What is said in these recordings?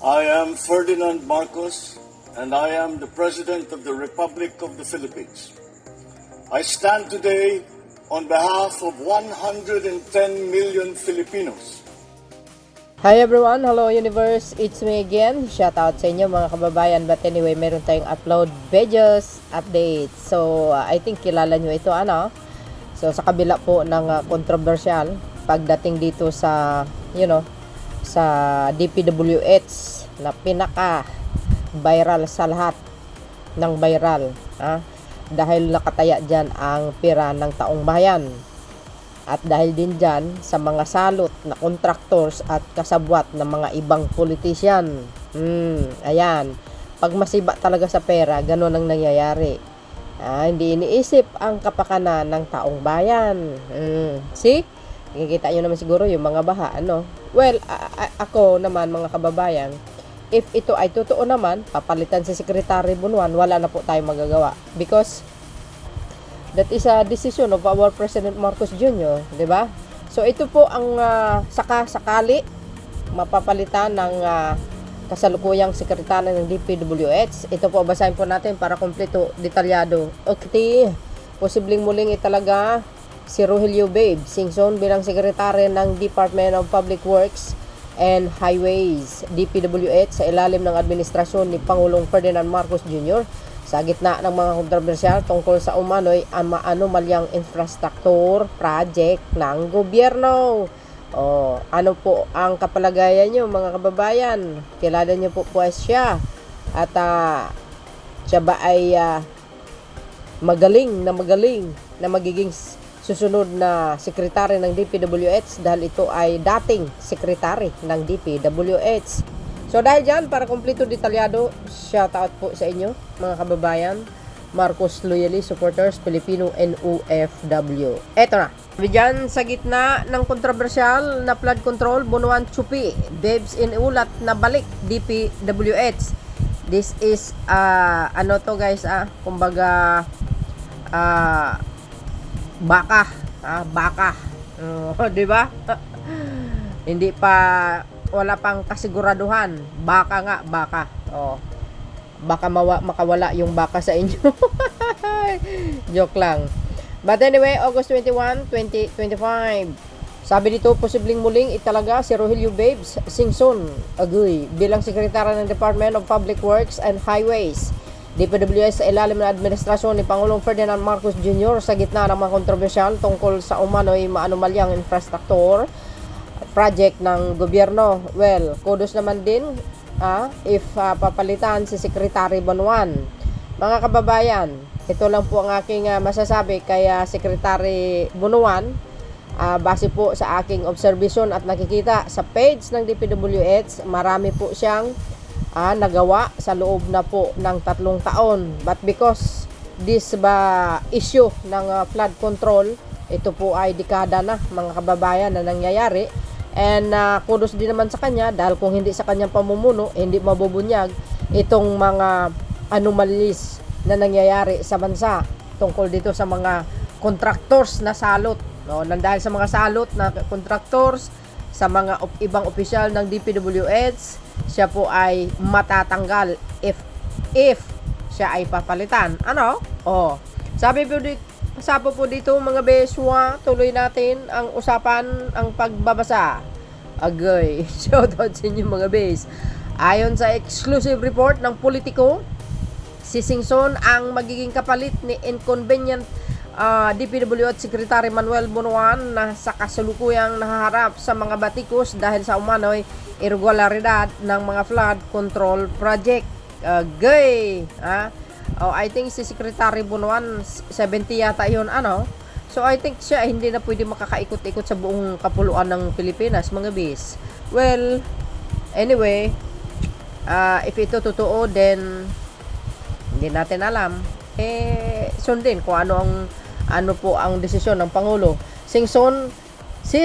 I am Ferdinand Marcos, and I am the President of the Republic of the Philippines. I stand today on behalf of 110 million Filipinos. Hi everyone, hello universe, it's me again. Shout out sa inyo mga kababayan. But anyway, meron tayong upload videos, updates. So, I think kilala nyo ito, ano? So, sa kabila po ng controversial pagdating dito sa, sa DPWH na pinaka viral sa lahat ng viral. Dahil nakataya dyan ang pira ng taong bayan. At dahil din dyan sa mga salot na contractors at kasabwat ng mga ibang politician. Ayan. Pag masiba talaga sa pera, ganun ang nangyayari. Hindi iniisip ang kapakanan ng taong bayan. See? Nakikita nyo naman siguro yung mga baha, ano? Well, ako naman mga kababayan, if ito ay totoo naman, papalitan si Secretary Bunuan, wala na po tayong magagawa. Because that is a decision of our President Marcos Jr., di ba? So ito po ang sakali mapapalitan ng kasalukuyang sekretary ng DPWH. Ito po, basahin po natin para kompleto, detalyado. Okay, posibleng muling italaga si Rogelio Babe Singson bilang sekretary ng Department of Public Works and Highways, DPWH, sa ilalim ng administrasyon ni Pangulong Ferdinand Marcos Jr. sa gitna ng mga kontrobersyal tungkol sa umano'y anomalyang infrastructure project ng gobyerno. Ano po ang kapalagayan nyo mga kababayan? Kilala nyo po siya. At siya ba ay magaling na magiging susunod na sekretary ng DPWH dahil ito ay dating sekretary ng DPWH. So dahil dyan, para kompleto detalyado, shoutout po sa inyo mga kababayan, Marcos Loyalist Supporters, Filipino and OFW. Eto na. Dyan sa gitna ng kontrobersyal na flood control, Bunuan Chupi, Babes inulat na balik DPWH. This is, ano to guys, kumbaga, baka. Di ba? Hindi pa, wala pang kasiguraduhan. Baka. Baka makawala yung baka sa inyo. Joke lang. But anyway, August 21, 2025. Sabi dito, posibleng muling italaga si Rogelio Babes Singson Aguy bilang sekretary ng Department of Public Works and Highways, DPWH, sa ilalim ng administrasyon ni Pangulong Ferdinand Marcos Jr. sa gitna ng mga kontrobersyal tungkol sa umano'y maanumalyang infrastructure project ng gobyerno. Well, kudos naman din if papalitan si Secretary Bunuan. Mga kababayan, ito lang po ang aking masasabi kaya Secretary Bunuan, base po sa aking observation at nakikita sa page ng DPWH, marami po siyang nagawa sa loob na po ng 3 taon. But because this issue ng flood control, ito po ay dekada na mga kababayan na nangyayari. And kudos din naman sa kanya dahil kung hindi sa kanyang pamumuno, hindi mabubunyag itong mga anomalies na nangyayari sa bansa tungkol dito sa mga contractors na salot. Dahil sa mga salot na contractors, sa mga ibang opisyal ng DPWH, siya po ay matatanggal if siya ay papalitan. Sabi po dito mga beswa, tuloy natin ang usapan, ang pagbabasa. Agay, shoutout sa inyo mga bes. Ayon sa exclusive report ng Politico, si Singson ang magiging kapalit ni inconvenient DPWH Secretary Manuel Bunuan na sa kasalukuyang nahaharap sa mga batikos dahil sa umano'y irregularidad ng mga flood control project. Agay, I think si Secretary Bunuan 70 yata yun, So I think siya hindi na pwede makakaikot-ikot sa buong kapuluan ng Pilipinas mga bis. Well, anyway, if ito totoo, then hindi natin alam. Sundin kung ano po ang desisyon ng Pangulo. Si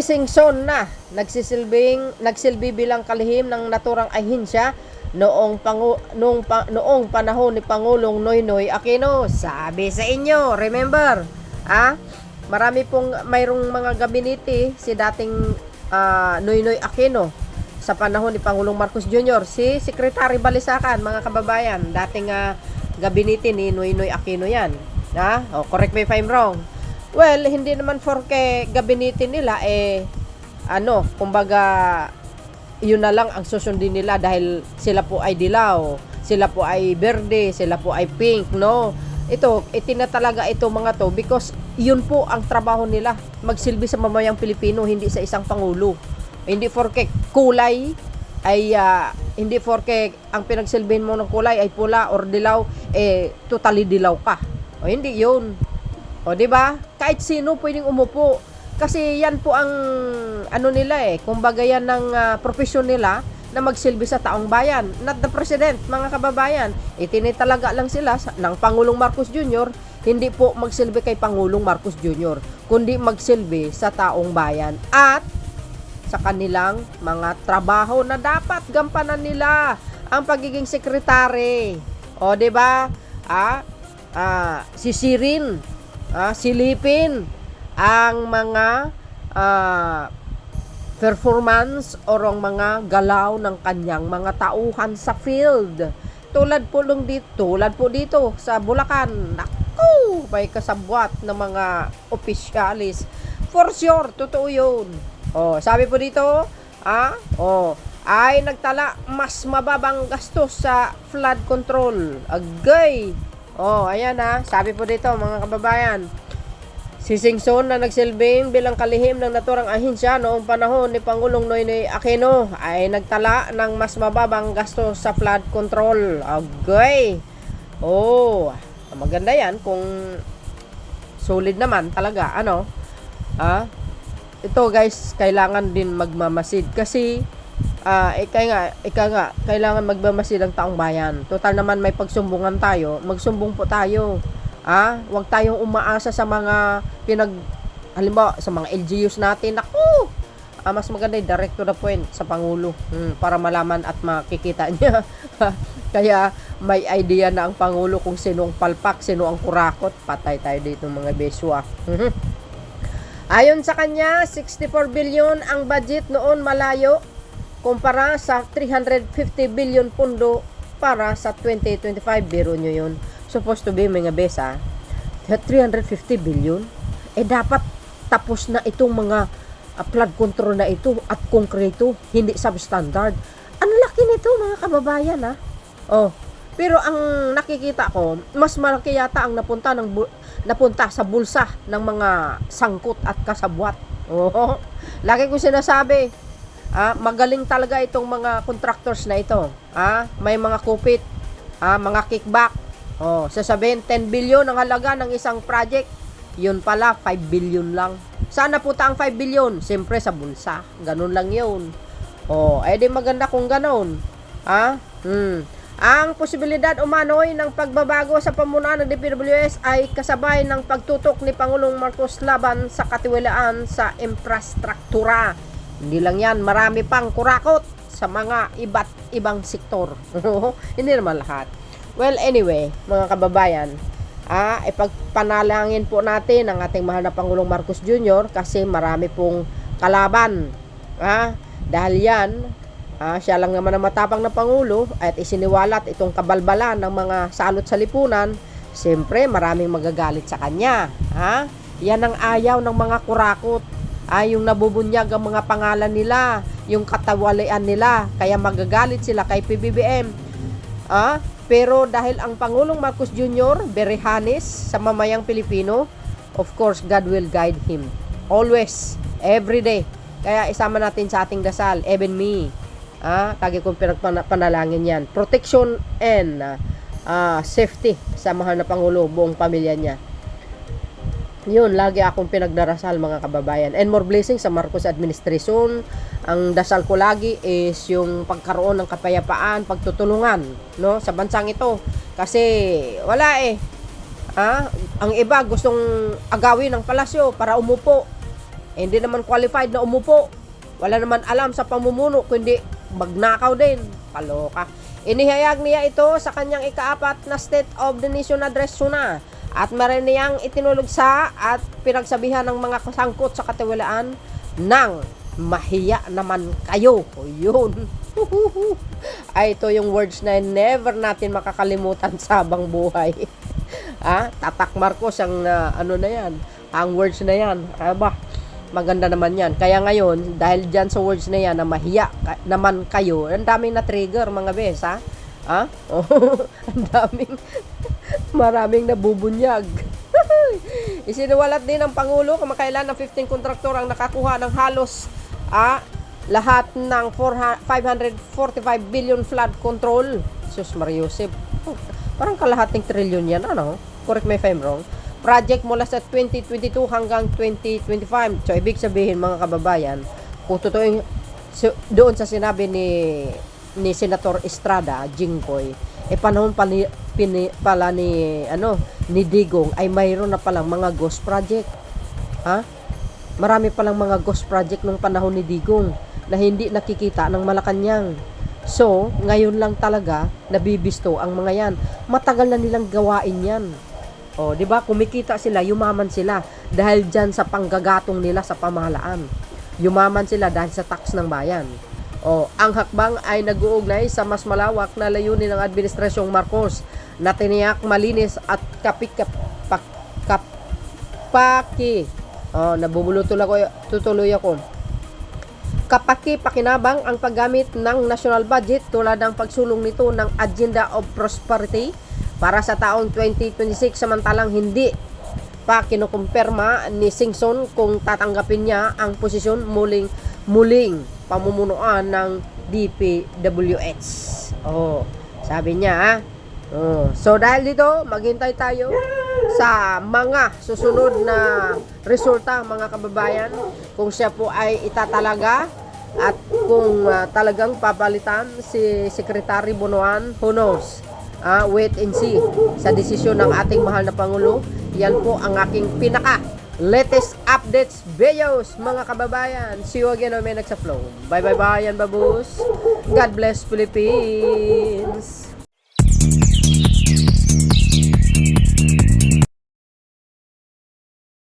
Singson na nagsilbi bilang kalihim ng naturang ahensya noong panahon ni Pangulong Noynoy Aquino. Sabi sa inyo, remember, mayroong mga gabinete si dating Noynoy Aquino. sa panahon ni Pangulong Marcos Jr. Si Secretary Balisacan, mga kababayan, dating gabinete ni Noynoy Aquino yan. Correct me if I'm wrong. Well, hindi naman forke gabinete nila, kumbaga, yun na lang ang susundin nila dahil sila po ay dilaw, sila po ay berde, sila po ay pink, no? Itinatalaga ito mga to because yun po ang trabaho nila, magsilbi sa mamayang Pilipino, hindi sa isang pangulo. Hindi porke kulay ay hindi porke ang pinagsilbihin mo ng kulay ay pula or dilaw, totally dilaw ka. Hindi yun. Di ba? Kahit sino pwedeng umupo. Kasi yan po ang nila kumbaga yan ng profesyon nila na magsilbi sa taong bayan. Not the president, mga kababayan. Itinitalaga lang sila ng Pangulong Marcos Jr., hindi po magsilbi kay Pangulong Marcos Jr., kundi magsilbi sa taong bayan at sa kanilang mga trabaho na dapat gampanan nila, ang pagiging sekretary. Di ba? Sisirin, silipin ang mga performance o ang mga galaw ng kanyang mga tauhan sa field. Tulad po dito sa Bulacan. Naku, may kasabwat ng mga opisyalis. For sure, totoo yun. Sabi po dito, ay nagtala mas mababang gastos sa flood control. Agay. Ayan sabi po dito mga kababayan. Si Singson na nagsilbing bilang kalihim ng naturang ahensya noong panahon ni Pangulong Noynoy Aquino ay nagtala ng mas mababang gastos sa flood control. Agay. Maganda yan kung solid naman talaga. Ito guys, kailangan din magmamasid kasi kailangan magmamasid ang taong bayan. Total naman may pagsumbungan tayo, magsumbong po tayo. Huwag tayong umaasa sa mga halimbawa sa mga LGUs natin. Naku! Mas maganda yung direct to the point sa Pangulo para malaman at makikita niya. Kaya may idea na ang Pangulo kung sino ang palpak, sino ang kurakot. Patay tayo dito mga beswa. Ayon sa kanya, 64 billion ang budget noon, malayo kumpara sa 350 billion pondo para sa 2025. Biro nyo yun. Supposed to be mga besa, 350 billion. Dapat tapos na itong mga flood control na ito at konkreto, hindi substandard. Ang laki nito mga kababayan Pero ang nakikita ko, mas malaki yata ang napunta sa bulsa ng mga sangkot at kasabwat. Lagi ko sinasabi, magaling talaga itong mga contractors na ito. May mga kupit, mga kickback. Sasabihin 10 billion ang halaga ng isang project. Yun pala 5 billion lang. Saan napunta ang 5 billion? Siyempre sa bulsa. Ganun lang yun. Di maganda kung ganun. Ang posibilidad umano'y ng pagbabago sa pamunuan ng DPWS ay kasabay ng pagtutok ni Pangulong Marcos laban sa katiwalaan sa infrastruktura. Hindi lang yan, marami pang kurakot sa mga iba't ibang sektor. Hindi naman lahat. Well, anyway, mga kababayan, ipagpanalangin po natin ang ating mahal na Pangulong Marcos Jr. kasi marami pong kalaban. Dahil yan, siya lang naman ang matapang na Pangulo at isiniwalat itong kabalbalan ng mga salot sa lipunan. Siyempre, maraming magagalit sa kanya. Yan ang ayaw ng mga kurakot. Yung nabubunyag ang mga pangalan nila, yung katawalian nila, kaya magagalit sila kay PBBM. Pero dahil ang Pangulong Marcos Jr. very honest sa mamayang Pilipino, of course, God will guide him. Always, every day. Kaya isama natin sa ating dasal, even me. Tagi kong pinagpanalangin yan. Protection and safety sa mahal na Pangulo, buong pamilya niya. Yun, lagi akong pinagdarasal mga kababayan. And more blessings sa Marcos administration. Ang dasal ko lagi is yung pagkaroon ng kapayapaan, pagtutulungan, no, sa bansang ito. Kasi wala ang iba gustong agawin ng palasyo para umupo. Hindi naman qualified na umupo. Wala naman alam sa pamumuno, kundi magnakaw din. Paloka. Inihayag niya ito sa kanyang ika-4 na State of the Nation Address na. At meron niyang itinulog sa at pinagsabihan ng mga kasangkot sa katiwalaan ng mahiya naman kayo. O, yun. Ay, ito yung words na never natin makakalimutan sa habang buhay. Tatak Marcos ang ano na yan, ang words na yan. Aba, maganda naman yan. Kaya ngayon, dahil dyan sa words na yan, na mahiya naman kayo, ang daming na-trigger mga bes, ang daming, maraming nabubunyag. Isinuwalat din ng Pangulo, kamakailan ng 15 kontraktor ang nakakuha ng halos, lahat ng 545 billion flood control. Sus Mariusip. Parang kalahating trilyon yan, Correct me if I'm wrong. Project mula sa 2022 hanggang 2025. So, ibig sabihin, mga kababayan, kung totoo doon sa sinabi ni Senator Estrada, Jinggoy, panahon pala ni Digong ay mayroon na palang mga ghost project. Marami palang mga ghost project nung panahon ni Digong na hindi nakikita ng Malacanang. So, ngayon lang talaga nabibisto ang mga yan. Matagal na nilang gawain yan. O, 'di ba? Kumikita sila, yumaman sila dahil diyan sa panggagatong nila sa pamahalaan. Yumaman sila dahil sa tax ng bayan. O, ang hakbang ay nag-uugnay sa mas malawak na layunin ng Administrasyong Marcos na tiniyak malinis at tutuloy ako. Kapaki-pakinabang ang paggamit ng national budget tulad ng pagsulong nito ng Agenda of Prosperity para sa taong 2026, samantalang hindi pa kinukumpirma ni Singson kung tatanggapin niya ang posisyon muling pamumunuan ng DPWH. Sabi niya, So dahil dito, maghintay tayo sa mga susunod na resulta, mga kababayan, kung siya po ay itatalaga at kung talagang papalitan si Secretary Bunuan, who knows? Wait and see sa desisyon ng ating mahal na Pangulo. Yan po ang aking pinaka latest updates videos, mga kababayan. See you again on my next upload. Bye bye bye yan, babus. God bless Philippines.